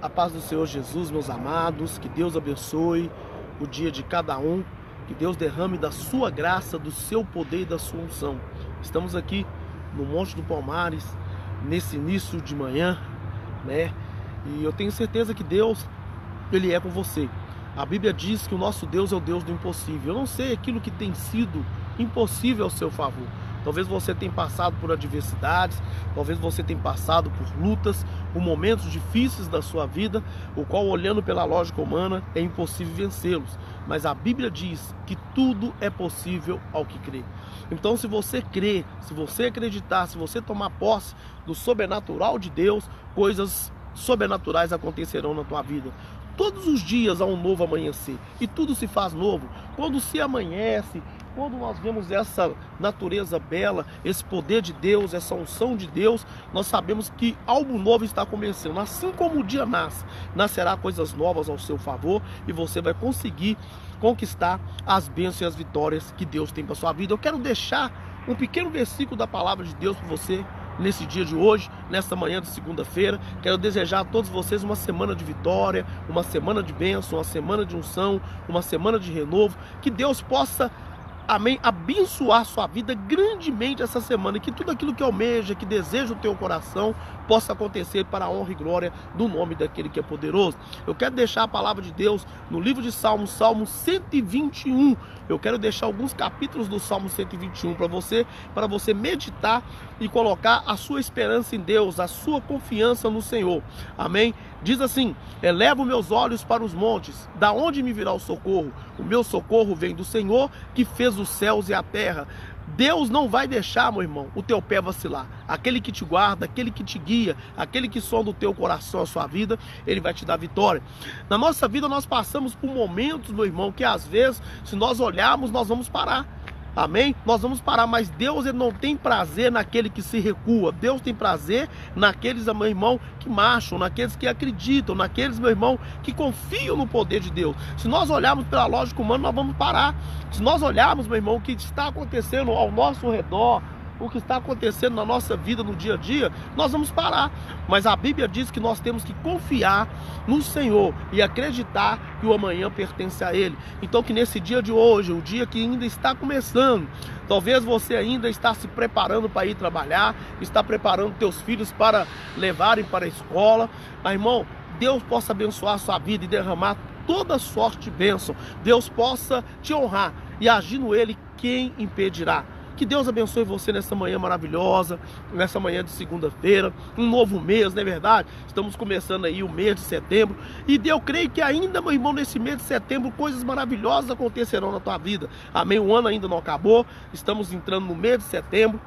A paz do Senhor Jesus, meus amados, que Deus abençoe o dia de cada um, que Deus derrame da sua graça, do seu poder e da sua unção. Estamos aqui no Monte do Palmares, nesse início de manhã, né? E eu tenho certeza que Deus, Ele é com você. A Bíblia diz que o nosso Deus é o Deus do impossível. Eu não sei aquilo que tem sido impossível ao seu favor. Talvez você tenha passado por adversidades, talvez você tenha passado por lutas, por momentos difíceis da sua vida, o qual, olhando pela lógica humana, é impossível vencê-los. Mas a Bíblia diz que tudo é possível ao que crê. Então, se você crer, se você acreditar, se você tomar posse do sobrenatural de Deus, coisas sobrenaturais acontecerão na tua vida. Todos os dias há um novo amanhecer e tudo se faz novo. Quando se amanhece, quando nós vemos essa natureza bela, esse poder de Deus, essa unção de Deus, nós sabemos que algo novo está começando. Assim como o dia nasce, nascerá coisas novas ao seu favor e você vai conseguir conquistar as bênçãos e as vitórias que Deus tem para a sua vida. Eu quero deixar um pequeno versículo da palavra de Deus para você nesse dia de hoje, nesta manhã de segunda-feira. Quero desejar a todos vocês uma semana de vitória, uma semana de bênção, uma semana de unção, uma semana de renovo. Que Deus possa, amém, abençoar sua vida grandemente essa semana, e que tudo aquilo que almeja, que deseja o teu coração, possa acontecer para a honra e glória do nome daquele que é poderoso. Eu quero deixar a palavra de Deus no livro de Salmos, Salmo 121. Eu quero deixar alguns capítulos do Salmo 121 para você meditar e colocar a sua esperança em Deus, a sua confiança no Senhor. Amém? Diz assim: elevo meus olhos para os montes, da onde me virá o socorro? O meu socorro vem do Senhor, que fez os céus e a terra. Deus não vai deixar, meu irmão, o teu pé vacilar. Aquele que te guarda, aquele que te guia, aquele que sonda o teu coração, a sua vida, Ele vai te dar vitória. Na nossa vida nós passamos por momentos, meu irmão, que às vezes, se nós olharmos, nós vamos parar. Amém? Nós vamos parar, mas Deus, Ele não tem prazer naquele que se recua. Deus tem prazer naqueles, meu irmão, que marcham, naqueles que acreditam, naqueles, meu irmão, que confiam no poder de Deus. Se nós olharmos pela lógica humana, nós vamos parar. Se nós olharmos, meu irmão, o que está acontecendo ao nosso redor, o que está acontecendo na nossa vida no dia a dia, nós vamos parar. Mas a Bíblia diz que nós temos que confiar no Senhor e acreditar que o amanhã pertence a Ele. Então que nesse dia de hoje, o dia que ainda está começando, talvez você ainda está se preparando para ir trabalhar, está preparando teus filhos para levarem para a escola. Mas, irmão, Deus possa abençoar a sua vida e derramar toda sorte de bênção. Deus possa te honrar e agindo Ele, quem impedirá? Que Deus abençoe você nessa manhã maravilhosa, nessa manhã de segunda-feira, um novo mês, não é verdade? Estamos começando aí o mês de setembro, e eu creio que ainda, meu irmão, nesse mês de setembro, coisas maravilhosas acontecerão na tua vida. Amém? O ano ainda não acabou, estamos entrando no mês de setembro,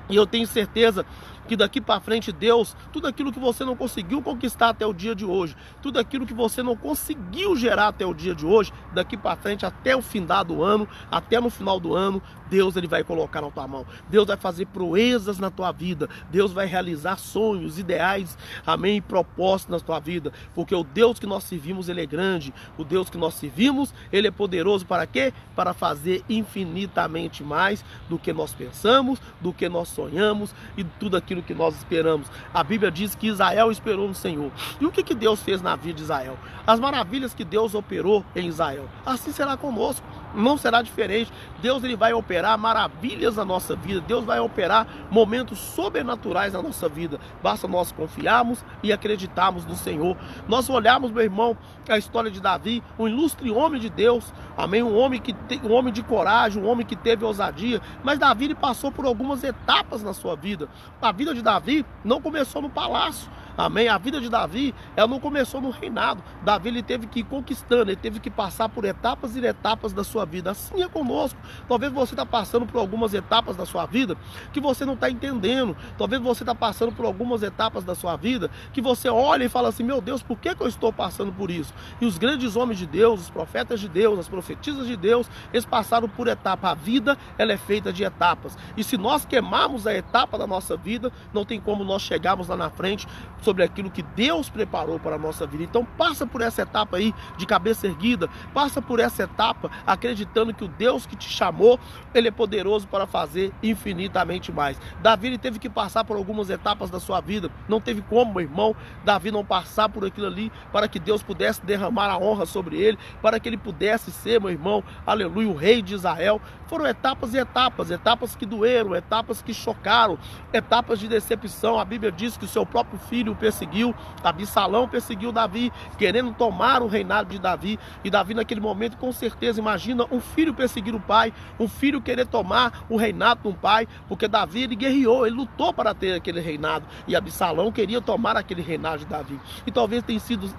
e eu tenho certeza que daqui para frente Deus, tudo aquilo que você não conseguiu conquistar até o dia de hoje, tudo aquilo que você não conseguiu gerar até o dia de hoje, daqui para frente até o findar do ano, até no final do ano, Deus, Ele vai colocar na tua mão. Deus vai fazer proezas na tua vida. Deus vai realizar sonhos, ideais, amém, propósitos na tua vida, porque o Deus que nós servimos, Ele é grande. O Deus que nós servimos, Ele é poderoso para quê? Para fazer infinitamente mais do que nós pensamos, do que nós sonhamos e tudo aquilo que nós esperamos. A Bíblia diz que Israel esperou no Senhor. E o que Deus fez na vida de Israel? As maravilhas que Deus operou em Israel, assim será conosco. Não será diferente. Deus, Ele vai operar maravilhas na nossa vida. Deus vai operar momentos sobrenaturais na nossa vida. Basta nós confiarmos e acreditarmos no Senhor. Nós olharmos, meu irmão, a história de Davi, um ilustre homem de Deus, amém, um homem de coragem, um homem que teve ousadia. Mas Davi, ele passou por algumas etapas na sua vida. A vida de Davi não começou no palácio. Amém? A vida de Davi, ela não começou no reinado. Davi, ele teve que ir conquistando, ele teve que passar por etapas e etapas da sua vida. Assim é conosco. Talvez você está passando por algumas etapas da sua vida que você não está entendendo. Talvez você está passando por algumas etapas da sua vida que você olha e fala assim: meu Deus, por que eu estou passando por isso? E os grandes homens de Deus, os profetas de Deus, as profetisas de Deus, eles passaram por etapas. A vida, ela é feita de etapas. E se nós queimarmos a etapa da nossa vida, não tem como nós chegarmos lá na frente sobre aquilo que Deus preparou para a nossa vida. Então passa por essa etapa aí de cabeça erguida, passa por essa etapa acreditando que o Deus que te chamou, Ele é poderoso para fazer infinitamente mais. Davi, ele teve que passar por algumas etapas da sua vida, não teve como, meu irmão, Davi não passar por aquilo ali, para que Deus pudesse derramar a honra sobre ele, para que ele pudesse ser, meu irmão, aleluia, o rei de Israel. Foram etapas e etapas, etapas que doeram, etapas que chocaram, etapas de decepção. A Bíblia diz que o seu próprio filho o perseguiu, Absalão perseguiu Davi, querendo tomar o reinado de Davi, e Davi naquele momento, com certeza, imagina um filho perseguir o pai, um filho querer tomar o reinado de um pai, porque Davi, ele guerreou, ele lutou para ter aquele reinado, e Absalão queria tomar aquele reinado de Davi. E talvez tenha sido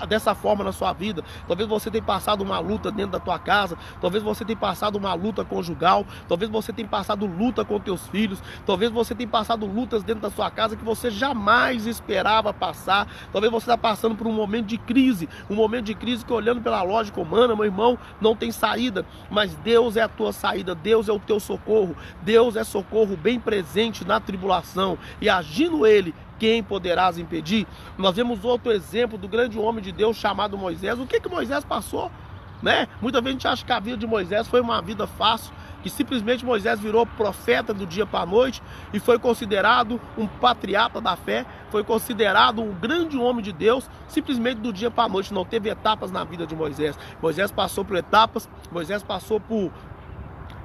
dessa forma na sua vida. Talvez você tenha passado uma luta dentro da tua casa, talvez você tenha passado uma luta conjugal, talvez você tenha passado luta com teus filhos, talvez você tenha passado lutas dentro da sua casa que você jamais esperava passar. Talvez você está passando por um momento de crise que, olhando pela lógica humana, meu irmão, não tem saída, mas Deus é a tua saída, Deus é o teu socorro, Deus é socorro bem presente na tribulação, e agindo Ele, quem poderás impedir? Nós vemos outro exemplo do grande homem de Deus chamado Moisés. O que Moisés passou? Né? Muita gente a gente acha que a vida de Moisés foi uma vida fácil, que simplesmente Moisés virou profeta do dia para a noite e foi considerado um patriarca da fé, foi considerado um grande homem de Deus, simplesmente do dia para a noite. Não teve etapas na vida de Moisés. Moisés passou por etapas, Moisés passou por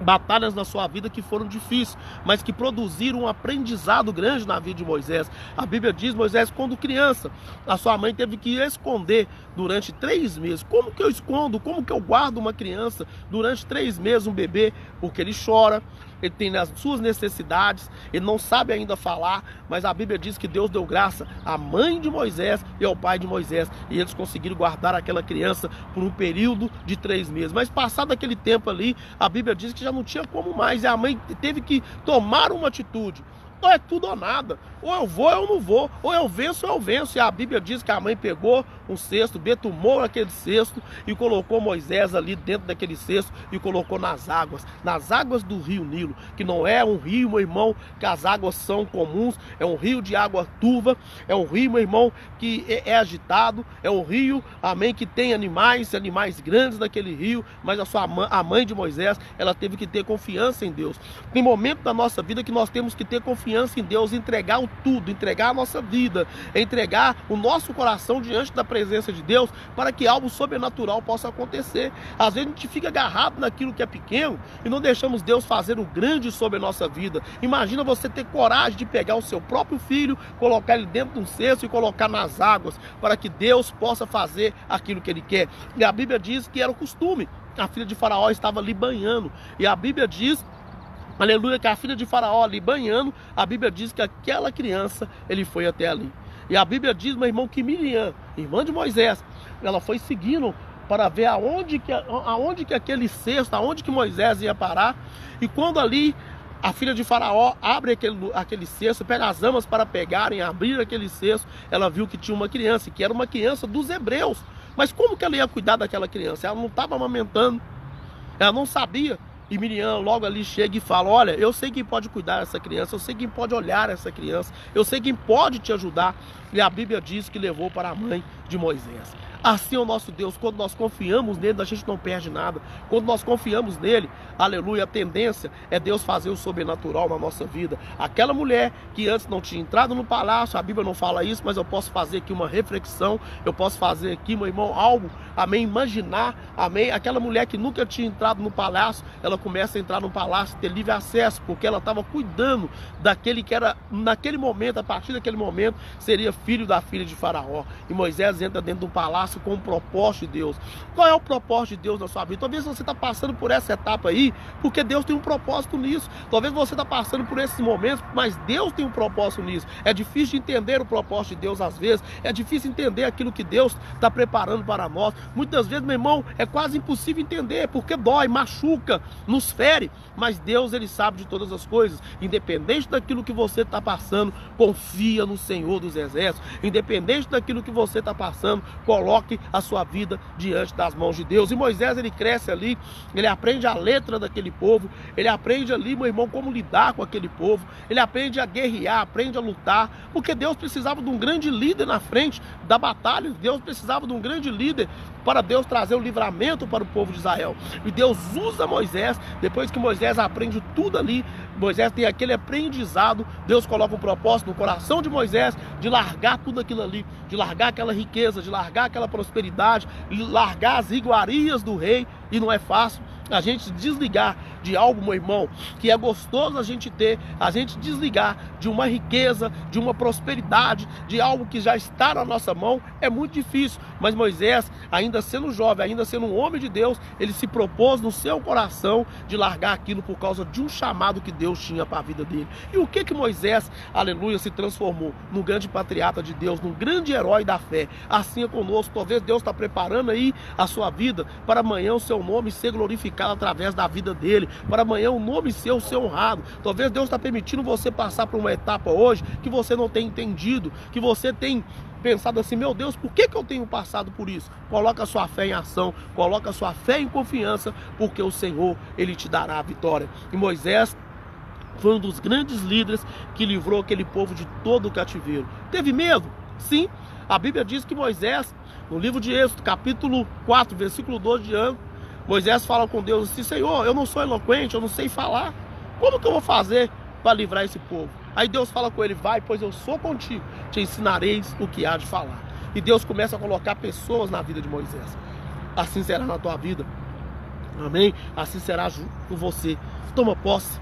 batalhas na sua vida que foram difíceis, mas que produziram um aprendizado grande na vida de Moisés. A Bíblia diz, Moisés, quando criança, a sua mãe teve que esconder durante 3 meses. Como que eu escondo? Como que eu guardo uma criança durante 3 meses, um bebê? Porque ele chora, ele tem as suas necessidades, ele não sabe ainda falar, mas a Bíblia diz que Deus deu graça à mãe de Moisés e ao pai de Moisés, e eles conseguiram guardar aquela criança por um período de 3 meses. Mas passado aquele tempo ali, a Bíblia diz que já não tinha como mais, e a mãe teve que tomar uma atitude. Ou é tudo ou nada, ou eu vou ou eu não vou, ou eu venço ou eu venço. E a Bíblia diz que a mãe pegou um cesto, betumou aquele cesto e colocou Moisés ali dentro daquele cesto e colocou nas águas do rio Nilo, que não é um rio, meu irmão, que as águas são comuns, é um rio de água turva, é um rio, meu irmão, que é agitado, é um rio, amém, que tem animais grandes naquele rio, mas a mãe de Moisés, ela teve que ter confiança em Deus. Tem momento da nossa vida que nós temos que ter confiança em Deus, entregar o tudo, entregar a nossa vida, entregar o nosso coração diante da presença de Deus, para que algo sobrenatural possa acontecer. Às vezes a gente fica agarrado naquilo que é pequeno e não deixamos Deus fazer o grande sobre a nossa vida. Imagina você ter coragem de pegar o seu próprio filho, colocar ele dentro de um cesto e colocar nas águas, para que Deus possa fazer aquilo que Ele quer. E a Bíblia diz que era o costume. A filha de Faraó estava ali banhando, e a Bíblia diz, aleluia, que a filha de Faraó ali banhando, a Bíblia diz que aquela criança, ele foi até ali. E a Bíblia diz, meu irmão, que Miriam, irmã de Moisés, ela foi seguindo para ver aonde que aquele cesto, aonde que Moisés ia parar. E quando ali a filha de Faraó abre aquele cesto, pega as amas para pegarem, abrir aquele cesto, ela viu que tinha uma criança, que era uma criança dos hebreus. Mas como que ela ia cuidar daquela criança? Ela não estava amamentando, ela não sabia. E Miriam logo ali chega e fala, olha, eu sei quem pode cuidar dessa criança, eu sei quem pode olhar essa criança, eu sei quem pode te ajudar. E a Bíblia diz que levou para a mãe de Moisés. Assim é o nosso Deus. Quando nós confiamos nele, a gente não perde nada. Quando nós confiamos nele, aleluia, a tendência é Deus fazer o sobrenatural na nossa vida. Aquela mulher que antes não tinha entrado no palácio, a Bíblia não fala isso, mas eu posso fazer aqui uma reflexão, eu posso fazer aqui, meu irmão, algo, amém, imaginar, amém, aquela mulher que nunca tinha entrado no palácio, ela começa a entrar no palácio, ter livre acesso, porque ela estava cuidando daquele que era, naquele momento, a partir daquele momento, seria filho da filha de Faraó. E Moisés entra dentro do palácio com o propósito de Deus. Qual é o propósito de Deus na sua vida? Talvez você está passando por essa etapa aí, porque Deus tem um propósito nisso. Talvez você está passando por esses momentos, mas Deus tem um propósito nisso. É difícil de entender o propósito de Deus às vezes, é difícil entender aquilo que Deus está preparando para nós. Muitas vezes, meu irmão, é quase impossível entender, porque dói, machuca, nos fere, mas Deus, Ele sabe de todas as coisas. Independente daquilo que você está passando, confia no Senhor dos Exércitos. Independente daquilo que você está passando, passando, coloque a sua vida diante das mãos de Deus. E Moisés, ele cresce ali, ele aprende a letra daquele povo, ele aprende ali, meu irmão, como lidar com aquele povo, ele aprende a guerrear, aprende a lutar, porque Deus precisava de um grande líder na frente da batalha, Deus precisava de um grande líder para Deus trazer o livramento para o povo de Israel. E Deus usa Moisés, depois que Moisés aprende tudo ali, Moisés tem aquele aprendizado, Deus coloca um propósito no coração de Moisés de largar tudo aquilo ali, de largar aquela riqueza, de largar aquela prosperidade, de largar as iguarias do rei. E não é fácil a gente desligar de algo, meu irmão, que é gostoso a gente ter, a gente desligar de uma riqueza, de uma prosperidade, de algo que já está na nossa mão, é muito difícil. Mas Moisés, ainda sendo jovem, ainda sendo um homem de Deus, ele se propôs no seu coração de largar aquilo por causa de um chamado que Deus tinha para a vida dele. E o que Moisés, aleluia, se transformou? Num grande patriarca de Deus, num grande herói da fé. Assim é conosco. Talvez Deus está preparando aí a sua vida para amanhã o seu nome ser glorificado através da vida dele, para amanhã o nome seu ser honrado. Talvez Deus está permitindo você passar por uma etapa hoje que você não tem entendido, que você tem pensado assim, meu Deus, por que eu tenho passado por isso? Coloca a sua fé em ação, coloca a sua fé em confiança, porque o Senhor, ele te dará a vitória. E Moisés foi um dos grandes líderes que livrou aquele povo de todo o cativeiro. Teve medo? Sim. A Bíblia diz que Moisés, no livro de Êxodo, capítulo 4, versículo 12 diante, Moisés fala com Deus assim, Senhor, eu não sou eloquente, eu não sei falar, como que eu vou fazer para livrar esse povo? Aí Deus fala com ele, vai, pois eu sou contigo, te ensinareis o que há de falar. E Deus começa a colocar pessoas na vida de Moisés. Assim será na tua vida, amém? Assim será junto com você. Toma posse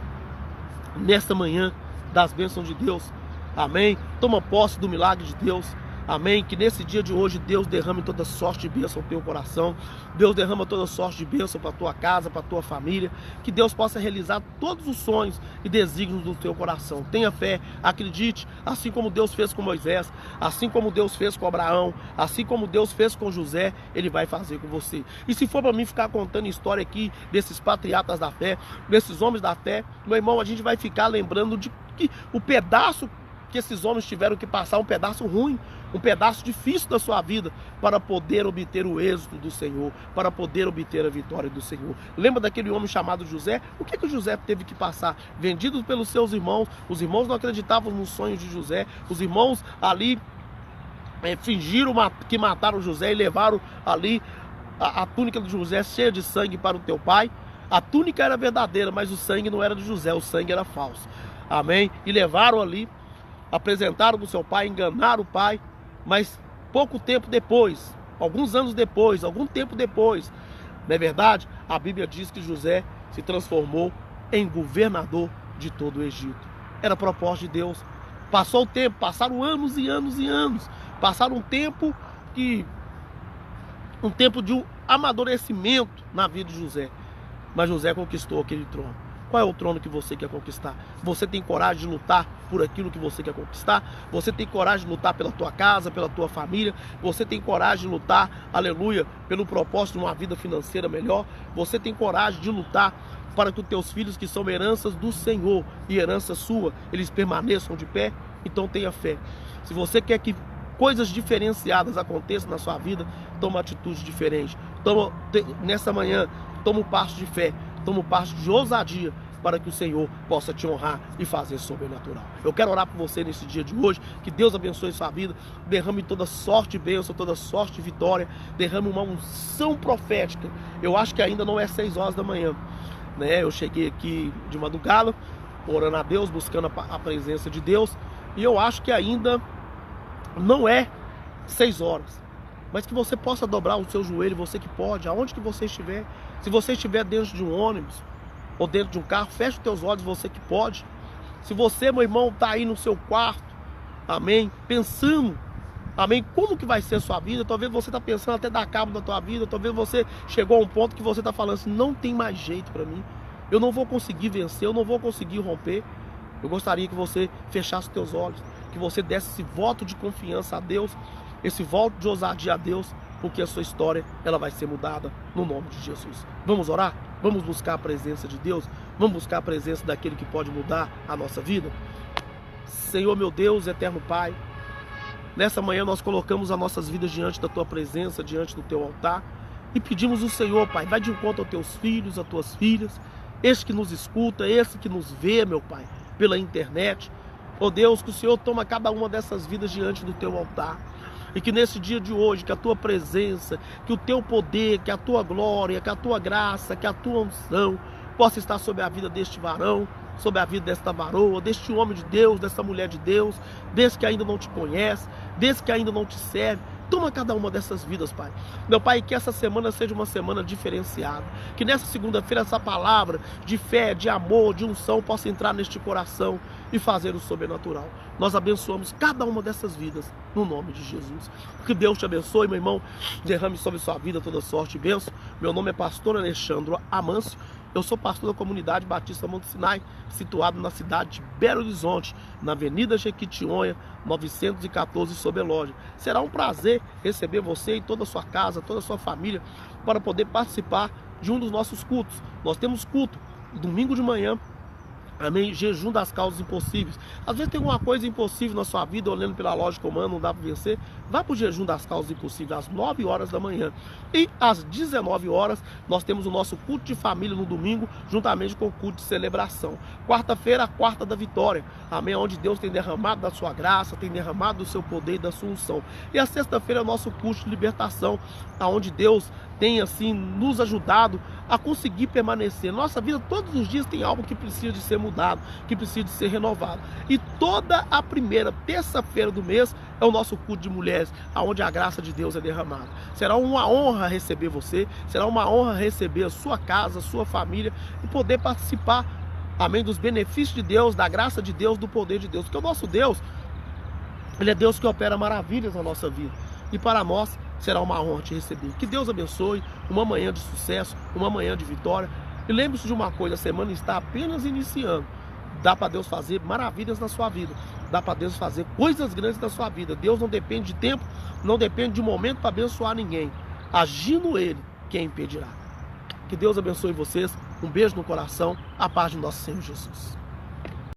nesta manhã das bênçãos de Deus, amém? Toma posse do milagre de Deus. Amém, que nesse dia de hoje Deus derrame toda sorte de bênção no teu coração. Deus derrama toda sorte de bênção para a tua casa, para a tua família. Que Deus possa realizar todos os sonhos e desígnios do teu coração. Tenha fé, acredite, assim como Deus fez com Moisés, assim como Deus fez com Abraão, assim como Deus fez com José, Ele vai fazer com você. E se for para mim ficar contando história aqui desses patriarcas da fé, desses homens da fé, meu irmão, a gente vai ficar lembrando de que o pedaço que esses homens tiveram que passar, um pedaço ruim, um pedaço difícil da sua vida, para poder obter o êxito do Senhor, para poder obter a vitória do Senhor. Lembra daquele homem chamado José? O que o José teve que passar? Vendido pelos seus irmãos, os irmãos não acreditavam nos sonhos de José, os irmãos ali fingiram que mataram José e levaram ali a túnica de José cheia de sangue para o teu pai. A túnica era verdadeira, mas o sangue não era de José, o sangue era falso. Amém? E levaram ali, apresentaram para o seu pai, enganaram o pai, mas pouco tempo depois, alguns anos depois, algum tempo depois, não é verdade? A Bíblia diz que José se transformou em governador de todo o Egito. Era propósito de Deus. Passou o tempo, passaram anos e anos e anos, passaram um tempo de um amadurecimento na vida de José, mas José conquistou aquele trono. Qual é o trono que você quer conquistar? Você tem coragem de lutar por aquilo que você quer conquistar? Você tem coragem de lutar pela tua casa, pela tua família? Você tem coragem de lutar, aleluia, pelo propósito de uma vida financeira melhor? Você tem coragem de lutar para que os teus filhos, que são heranças do Senhor e herança sua, eles permaneçam de pé? Então tenha fé. Se você quer que coisas diferenciadas aconteçam na sua vida, toma atitude diferente. Nessa manhã, toma um passo de fé. Toma um passo de ousadia para que o Senhor possa te honrar e fazer sobrenatural. Eu quero orar por você nesse dia de hoje, que Deus abençoe sua vida, derrame toda sorte de bênção, toda sorte de vitória, derrame uma unção profética. Eu acho que ainda não é 6 horas da manhã, né? Eu cheguei aqui de madrugada, orando a Deus, buscando a presença de Deus, e eu acho que ainda não é 6 horas. Mas que você possa dobrar o seu joelho, você que pode, aonde que você estiver. Se você estiver dentro de um ônibus ou dentro de um carro, feche os teus olhos, você que pode. Se você, meu irmão, está aí no seu quarto, amém, pensando, amém, como que vai ser a sua vida, talvez você está pensando até dar cabo da tua vida, talvez você chegou a um ponto que você está falando assim, não tem mais jeito para mim, eu não vou conseguir vencer, eu não vou conseguir romper. Eu gostaria que você fechasse os teus olhos, que você desse esse voto de confiança a Deus, esse voto de ousadia a Deus, porque a sua história, ela vai ser mudada no nome de Jesus. Vamos orar? Vamos buscar a presença de Deus? Vamos buscar a presença daquele que pode mudar a nossa vida? Senhor, meu Deus, eterno Pai, Nessa manhã nós colocamos as nossas vidas diante da Tua presença, diante do Teu altar, e pedimos ao Senhor, Pai, vai de encontro aos Teus filhos, às Tuas filhas, este que nos escuta, esse que nos vê, meu Pai, pela internet. Ó Deus, que o Senhor toma cada uma dessas vidas diante do Teu altar. E que nesse dia de hoje, que a Tua presença, que o Teu poder, que a Tua glória, que a Tua graça, que a Tua unção possa estar sobre a vida deste varão, sobre a vida desta varoa, deste homem de Deus, desta mulher de Deus, desse que ainda não te conhece, desse que ainda não te serve. Toma cada uma dessas vidas, Pai. Meu Pai, que essa semana seja uma semana diferenciada. Que nessa segunda-feira essa palavra de fé, de amor, de unção possa entrar neste coração e fazer o sobrenatural. Nós abençoamos cada uma dessas vidas no nome de Jesus. Que Deus te abençoe, meu irmão. Derrame sobre sua vida toda sorte e bênção. Meu nome é pastor Alexandre Amâncio. Eu sou pastor da comunidade Batista Monte Sinai, situado na cidade de Belo Horizonte, na Avenida Jequitinhonha, 914, Sobelógia. Será um prazer receber você e toda a sua casa, toda a sua família, para poder participar de um dos nossos cultos. Nós temos culto domingo de manhã, amém, jejum das causas impossíveis. Às vezes tem alguma coisa impossível na sua vida, olhando pela lógica humana, não dá para vencer. Vá para o jejum das causas impossíveis às 9 horas da manhã. E às 19 horas nós temos o nosso culto de família no domingo, juntamente com o culto de celebração. Quarta-feira, a quarta da vitória, amém, onde Deus tem derramado da sua graça, tem derramado do seu poder e da sua unção. E a sexta-feira é o nosso culto de libertação, aonde Deus tem assim nos ajudado a conseguir permanecer. Nossa vida todos os dias tem algo que precisa de ser mudado, que precisa de ser renovado. E toda a primeira terça-feira do mês é o nosso culto de mulheres, aonde a graça de Deus é derramada. Será uma honra receber você, será uma honra receber a sua casa, a sua família e poder participar, amém, dos benefícios de Deus, da graça de Deus, do poder de Deus. Porque o nosso Deus, Ele é Deus que opera maravilhas na nossa vida. E para nós será uma honra te receber. Que Deus abençoe, uma manhã de sucesso, uma manhã de vitória. E lembre-se de uma coisa, a semana está apenas iniciando. Dá para Deus fazer maravilhas na sua vida. Dá para Deus fazer coisas grandes na sua vida. Deus não depende de tempo, não depende de momento para abençoar ninguém. Agindo Ele, quem impedirá? Que Deus abençoe vocês. Um beijo no coração. A paz de nosso Senhor Jesus.